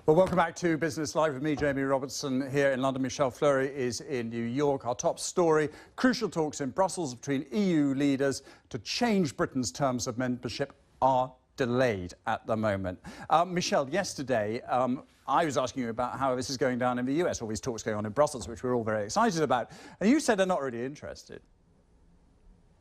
Well, welcome back to Business Live with me, Jamie Robertson, here in London. Michelle Fleury is in New York. Our top story, crucial talks in Brussels between EU leaders to change Britain's terms of membership are delayed at the moment. Michelle, yesterday, I was asking you about how this is going down in the US, all these talks going on in Brussels, which we're all very excited about. And you said they're not really interested.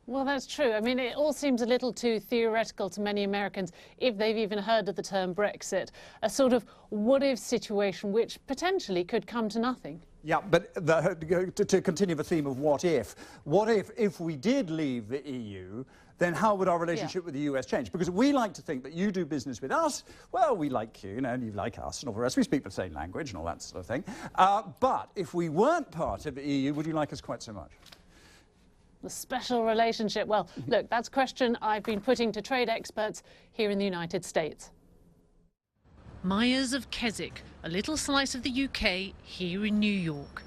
Well, that's true. I mean, it all seems a little too theoretical to many Americans, if they've even heard of the term Brexit. A sort of what-if situation which potentially could come to nothing. Yeah, but to continue the theme of what if we did leave the EU, then how would our relationship with the US change? Because we like to think that you do business with us, well, we like you, and you like us, and all the rest. We speak the same language and all that sort of thing. But if we weren't part of the EU, would you like us quite so much? The special relationship. Well, look, that's a question I've been putting to trade experts here in the United States. Myers of Keswick, a little slice of the UK here in New York.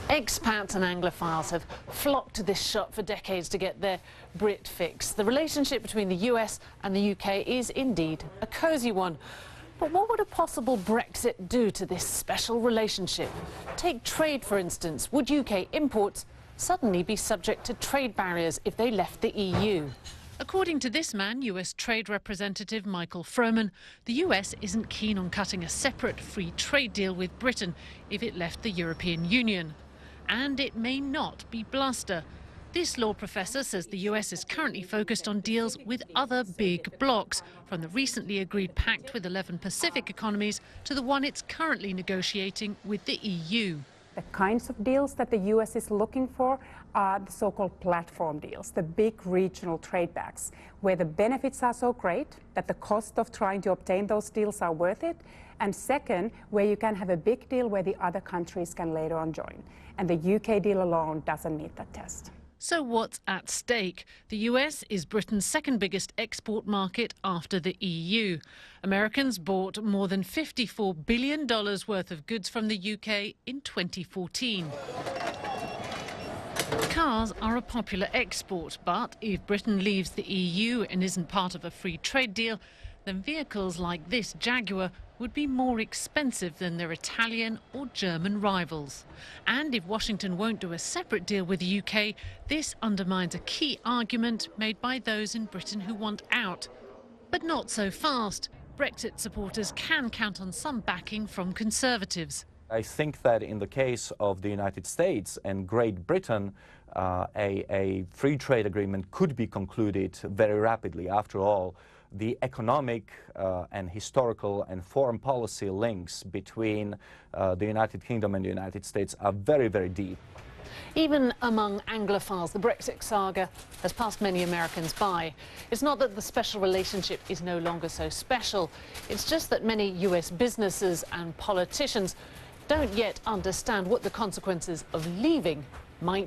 Expats and Anglophiles have flocked to this shop for decades to get their Brit fix. The relationship between the US and the UK is indeed a cosy one. But what would a possible Brexit do to this special relationship? Take trade, for instance. Would UK imports suddenly be subject to trade barriers if they left the EU? According to this man, US Trade Representative Michael Froman, the US isn't keen on cutting a separate free trade deal with Britain if it left the European Union. And it may not be bluster. This law professor says the US is currently focused on deals with other big blocs, from the recently agreed pact with 11 Pacific economies to the one it's currently negotiating with the EU. The kinds of deals that the US is looking for are the so-called platform deals, the big regional trade pacts, where the benefits are so great that the cost of trying to obtain those deals are worth it. And second, where you can have a big deal where the other countries can later on join. And the UK deal alone doesn't meet that test. So what's at stake? The US is Britain's second biggest export market after the EU. Americans bought more than $54 billion worth of goods from the UK in 2014. Cars are a popular export, but if Britain leaves the EU and isn't part of a free trade deal, then vehicles like this Jaguar would be more expensive than their Italian or German rivals. And if Washington won't do a separate deal with the UK, this undermines a key argument made by those in Britain who want out. But not so fast. Brexit supporters can count on some backing from Conservatives. I think that in the case of the United States and Great Britain, a free trade agreement could be concluded very rapidly. After all, the economic and historical and foreign policy links between the United Kingdom and the United States are very, very deep. Even among Anglophiles, the Brexit saga has passed many Americans by. It's not that the special relationship is no longer so special. It's just that many US businesses and politicians don't yet understand what the consequences of leaving might